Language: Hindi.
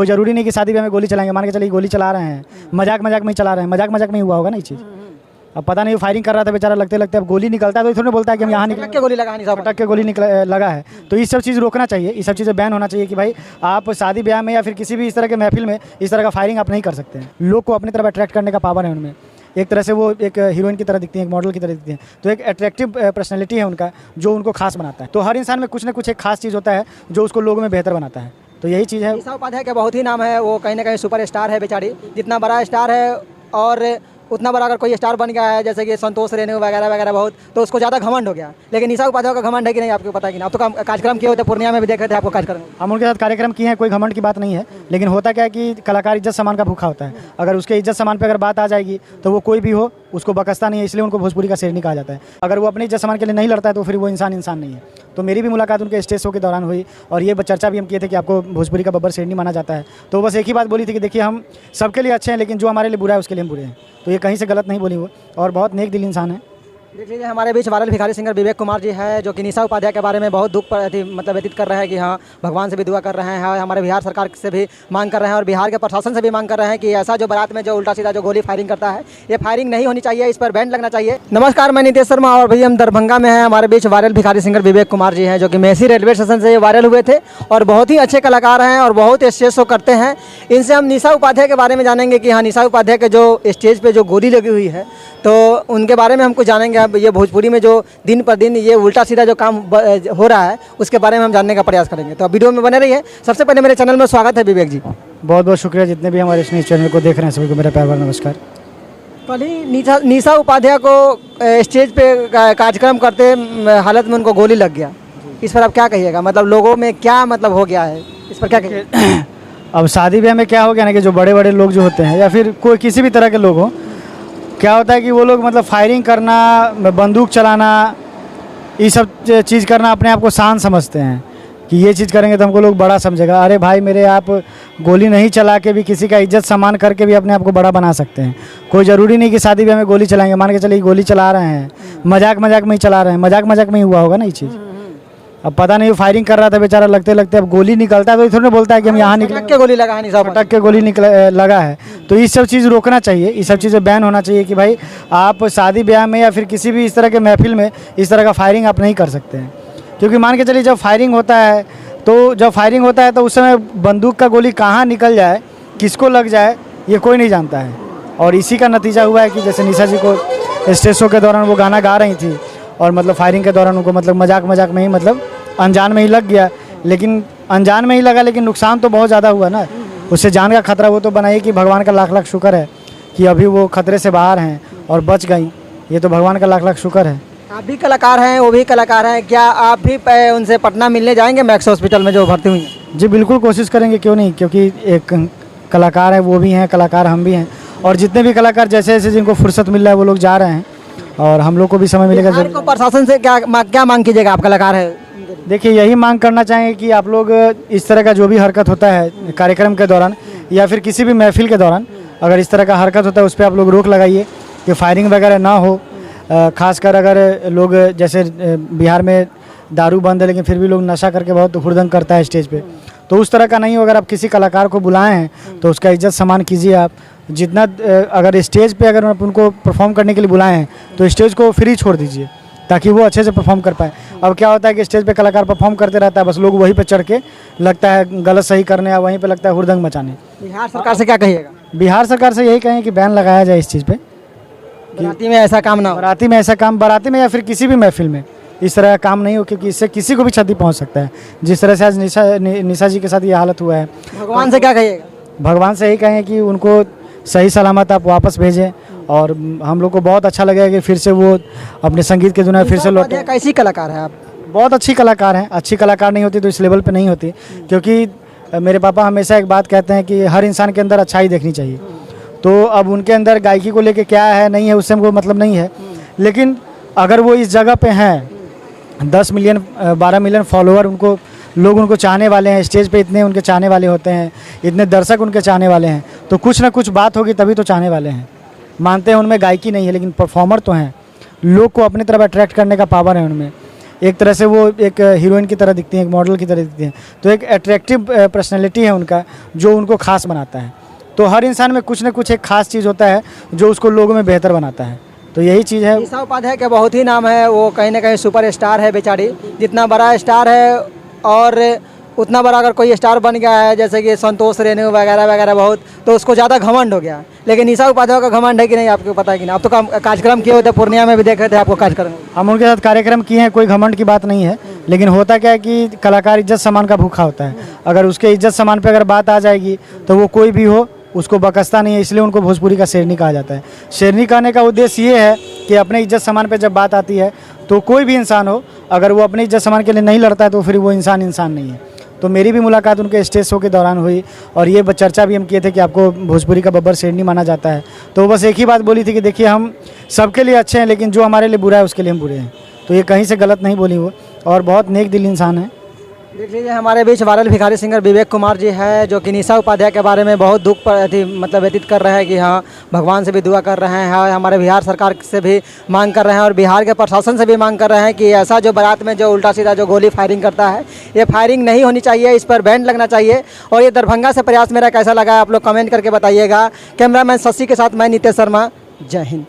कोई ज़रूरी नहीं कि शादी ब्याह में गोली चलाएंगे, मान के चलिए गोली चला रहे हैं, मजाक मजाक में ही चला रहे हैं, मजाक मजाक में ही हुआ होगा ना ये चीज़। अब पता नहीं फायरिंग कर रहा था बेचारा, लगते लगते अब गोली निकलता है तो थोड़ा बोलता है कि हम यहाँ निकल के गोली लगा नहीं पटक के गोली लगा है। तो ये सब चीज़ रोकना चाहिए, ये सब चीज़ें बैन होना चाहिए कि भाई आप शादी ब्याह में या फिर किसी भी इस तरह के महफिल में इस तरह का फायरिंग आप नहीं कर सकते हैं। लोग को अपनी तरफ अट्रैक्ट करने का पावर है उनमें, एक तरह से वो एक हीरोइन की तरह दिखती है, एक मॉडल की तरह दिखती है, तो एक अट्रैक्टिव पर्सनैलिटी है उनका जो उनको खास बनाता है। तो हर इंसान में कुछ ना कुछ एक खास चीज़ होता है जो उसको लोगों में बेहतर बनाता है, तो यही चीज़ है। निशा उपाध्याय का बहुत ही नाम है, वो कहीं ना कहीं सुपर स्टार है बेचारी, जितना बड़ा स्टार है और उतना बड़ा अगर कोई स्टार बन गया है जैसे कि संतोष रेणु वगैरह वगैरह बहुत, तो उसको ज़्यादा घमंड हो गया। लेकिन निशा उपाध्याय का घमंड है कि नहीं आपको पता है कि नहीं? आप तो कार्यक्रम किए होते, पूर्णिया में भी देख रहे थे आपको कार्यक्रम। हम उनके साथ कार्यक्रम किए हैं, कोई घमंड की बात नहीं है, लेकिन होता क्या है कि कलाकार इज्जत सम्मान का भूखा होता है। अगर उसके इज्जत सम्मान पे अगर बात आ जाएगी तो वो कोई भी हो उसको बकसता नहीं है, इसलिए उनको भोजपुरी का शेरनी कहा जाता है। अगर वो अपनी इज्जत सम्मान के लिए नहीं लड़ता है तो फिर वो इंसान नहीं है। तो मेरी भी मुलाकात उनके स्टेज शो के दौरान हुई और ये चर्चा भी हम किए थे कि आपको भोजपुरी का बब्बर शेरनी माना जाता है। तो बस एक ही बात बोली थी कि देखिए हम सबके लिए अच्छे हैं, लेकिन जो हमारे लिए बुरा है उसके लिए हम बुरे हैं। तो ये कहीं से गलत नहीं बोली वो, और बहुत नेक दिल इंसान है। देख लीजिए हमारे बीच वायरल भिखारी सिंगर विवेक कुमार जी है, जो कि निशा उपाध्याय के बारे में बहुत दुख मतलब व्यतीत कर रहे हैं कि हाँ भगवान से भी दुआ कर रहे हैं, हमारे बिहार सरकार से भी मांग कर रहे हैं और बिहार के प्रशासन से भी मांग कर रहे हैं कि ऐसा जो बारात में जो उल्टा सीधा जो गोली फायरिंग करता है ये फायरिंग नहीं होनी चाहिए, इस पर बैन लगना चाहिए। नमस्कार, मैं नितेश शर्मा और भैया हम दरभंगा में हैं। हमारे बीच वायरल भिखारी सिंगर विवेक कुमार जी हैं, जो कि मेसी रेलवे स्टेशन से वायरल हुए थे और बहुत ही अच्छे कलाकार हैं और बहुत स्टेज शो करते हैं। इनसे हम निशा उपाध्याय के बारे में जानेंगे कि हाँ निशा उपाध्याय के जो स्टेज पे जो गोली लगी हुई है तो उनके बारे में हम कुछ जानेंगे। अब ये भोजपुरी में जो दिन पर दिन ये उल्टा सीधा जो काम हो रहा है उसके बारे में हम जानने का प्रयास करेंगे, तो अब वीडियो में बने रहिए। सबसे पहले मेरे चैनल में स्वागत है विवेक जी। बहुत बहुत शुक्रिया जितने भी हमारे इस चैनल को देख रहे हैं सभी को मेरा प्यार भरा नमस्कार। कल ही निशा उपाध्याय को स्टेज पे कार्यक्रम करते हालत में उनको गोली लग गया, इस पर आप क्या कहिएगा? मतलब लोगों में क्या मतलब हो गया है, इस पर क्या कहिएगा? अब शादी ब्याह में क्या हो गया ना कि जो बड़े बड़े लोग जो होते हैं या फिर कोई किसी भी तरह के लोग हों, क्या होता है कि वो लोग मतलब फायरिंग करना, बंदूक चलाना, ये सब चीज़ करना अपने आप को शान समझते हैं कि ये चीज़ करेंगे तो हमको लोग बड़ा समझेगा। अरे भाई मेरे, आप गोली नहीं चला के भी किसी का इज्जत सम्मान करके भी अपने आप को बड़ा बना सकते हैं। कोई ज़रूरी नहीं कि शादी ब्याह में गोली चलाएंगे, मान के चलिए गोली चला रहे हैं, मजाक मजाक में ही चला रहे हैं, मजाक मजाक में ही हुआ होगा ना ये चीज़। अब पता नहीं फायरिंग कर रहा था बेचारा, लगते लगते अब गोली निकलता है तो थोड़ा बोलता है कि हम यहाँ निकल के गोली लगा नहीं, पटक के गोली लगा है। तो ये सब चीज़ रोकना चाहिए, ये सब चीज़ें बैन होना चाहिए कि भाई आप शादी ब्याह में या फिर किसी भी इस तरह के महफिल में इस तरह का फायरिंग आप नहीं कर सकते हैं। क्योंकि मान के चलिए जब फायरिंग होता है तो उस समय बंदूक का गोली कहाँ निकल जाए, किसको लग जाए, ये कोई नहीं जानता है। और इसी का नतीजा हुआ है कि जैसे निशा जी को स्टेज शो के दौरान वो गाना गा रही थी और मतलब फायरिंग के दौरान उनको मतलब मजाक मजाक में ही मतलब अनजान में ही लग गया। लेकिन अनजान में ही लगा, लेकिन नुकसान तो बहुत ज़्यादा हुआ ना, उससे जान का खतरा। वो तो बनाइए कि भगवान का लाख लाख शुक्र है कि अभी वो खतरे से बाहर हैं और बच गई, ये तो भगवान का लाख लाख शुक्र है। आप भी कलाकार हैं, वो भी कलाकार हैं, क्या आप भी उनसे पटना मिलने जाएंगे मैक्स हॉस्पिटल में जो भर्ती हुई हैं? जी बिल्कुल कोशिश करेंगे, क्यों नहीं, क्योंकि एक कलाकार है, वो भी हैं कलाकार, हम भी हैं, और जितने भी कलाकार जैसे जैसे जिनको फुर्सत मिल रहा है वो लोग जा रहे हैं और हम लोग को भी समय मिलेगा। बिहार को प्रशासन से क्या मांग कीजिएगा? आप कलाकार है, देखिए यही मांग करना चाहेंगे कि आप लोग इस तरह का जो भी हरकत होता है कार्यक्रम के दौरान या फिर किसी भी महफिल के दौरान, अगर इस तरह का हरकत होता है उस पर आप लोग रोक लगाइए कि फायरिंग वगैरह ना हो। खासकर अगर लोग जैसे बिहार में दारू बंद है लेकिन फिर भी लोग नशा करके बहुत हुड़दंग करता है स्टेज पे, तो उस तरह का नहीं हो। अगर आप किसी कलाकार को बुलाए हैं तो उसका इज्जत सम्मान कीजिए। आप जितना अगर स्टेज पे अगर उनको परफॉर्म करने के लिए बुलाए हैं तो स्टेज को फ्री छोड़ दीजिए ताकि वो अच्छे से परफॉर्म कर पाए। अब क्या होता है कि स्टेज पे कलाकार परफॉर्म करते रहता है, बस लोग वहीं पे चढ़ के लगता है गलत सही करने या वहीं पे लगता है हुड़दंग मचाने। बिहार सरकार से क्या कहिएगा? बिहार सरकार से यही कहें कि बैन लगाया जाए इस चीज़ पे, बाराती में ऐसा काम ना हो, बाराती में या फिर किसी भी महफिल में इस तरह का काम नहीं हो, क्योंकि इससे किसी को भी क्षति पहुंच सकता है। जिस तरह से आज निशा जी के साथ ये हालत हुआ है, भगवान से क्या कहिएगा? भगवान से यही कहें कि उनको सही सलामत आप वापस भेजें और हम लोग को बहुत अच्छा लगेगा कि फिर से वो अपने संगीत के दुनिया फिर से लौटे। कैसी कलाकार है आप? बहुत अच्छी कलाकार हैं। अच्छी कलाकार नहीं होती तो इस लेवल पे नहीं होती, क्योंकि मेरे पापा हमेशा एक बात कहते हैं कि हर इंसान के अंदर अच्छाई देखनी चाहिए। तो अब उनके अंदर गायकी को लेके क्या है नहीं है उससे हमको मतलब नहीं है, लेकिन अगर वो इस जगह पे हैं, 10 मिलियन 12 मिलियन फॉलोअर उनको लोग उनको चाहने वाले हैं, स्टेज पे इतने उनके चाहने वाले होते हैं, इतने दर्शक उनके चाहने वाले हैं, तो कुछ ना कुछ बात होगी तभी तो चाहने वाले हैं। मानते हैं उनमें गायकी नहीं है लेकिन परफॉर्मर तो हैं, लोग को अपनी तरफ अट्रैक्ट करने का पावर है उनमें, एक तरह से वो एक हीरोइन की तरह दिखती हैं, एक मॉडल की तरह दिखती हैं। तो एक अट्रैक्टिव पर्सनैलिटी है उनका जो उनको खास बनाता है। तो हर इंसान में कुछ ना कुछ एक खास चीज़ होता है जो उसको लोगों में बेहतर बनाता है। तो यही चीज़ है। निशा उपाध्याय का बहुत ही नाम है, वो कहीं ना कहीं सुपर स्टार है बेचारी। जितना बड़ा स्टार है और उतना बड़ा अगर कोई स्टार बन गया है जैसे कि संतोष रेणु वगैरह वगैरह बहुत, तो उसको ज़्यादा घमंड हो गया। लेकिन निशा उपाध्याय का घमंड है कि नहीं, आपको पता है कि नहीं? आप तो कार्यक्रम किए होते, पूर्णिया में भी देखे थे आपको कार्यक्रम। हम उनके साथ कार्यक्रम किए हैं, कोई घमंड की बात नहीं है। लेकिन होता क्या है कि कलाकार इज्जत सम्मान का भूखा होता है। अगर उसके इज्जत सम्मान पे अगर बात आ जाएगी तो वो कोई भी हो उसको बकसता नहीं है। इसलिए उनको भोजपुरी का शेरनी कहा जाता है। शेरनी कहने का उद्देश्य ये है कि अपने इज्जत सम्मान पे जब बात आती है तो कोई भी इंसान हो, अगर वो अपनी इज्जत सम्मान के लिए नहीं लड़ता है तो फिर वो इंसान नहीं है। तो मेरी भी मुलाकात उनके स्टेज शो के दौरान हुई और ये चर्चा भी हम किए थे कि आपको भोजपुरी का बब्बर शेरनी माना जाता है। तो वो बस एक ही बात बोली थी कि देखिए हम सबके लिए अच्छे हैं, लेकिन जो हमारे लिए बुरा है उसके लिए हम बुरे हैं। तो ये कहीं से गलत नहीं बोली वो, और बहुत नेक दिल इंसान है। देख लीजिए, हमारे बीच वायरल भिखारी सिंगर विवेक कुमार जी है जो कि निशा उपाध्याय के बारे में बहुत दुख मतलब व्यतीत कर रहे हैं कि हाँ, भगवान से भी दुआ कर रहे हैं और हमारे बिहार सरकार से भी मांग कर रहे हैं और बिहार के प्रशासन से भी मांग कर रहे हैं कि ऐसा जो बारात में जो उल्टा सीधा जो गोली फायरिंग करता है, ये फायरिंग नहीं होनी चाहिए, इस पर बैन लगना चाहिए। और ये दरभंगा से प्रयास मेरा कैसा लगा आप लोग कमेंट करके बताइएगा। कैमरामैन शशि के साथ मैं नितेश शर्मा, जय हिंद।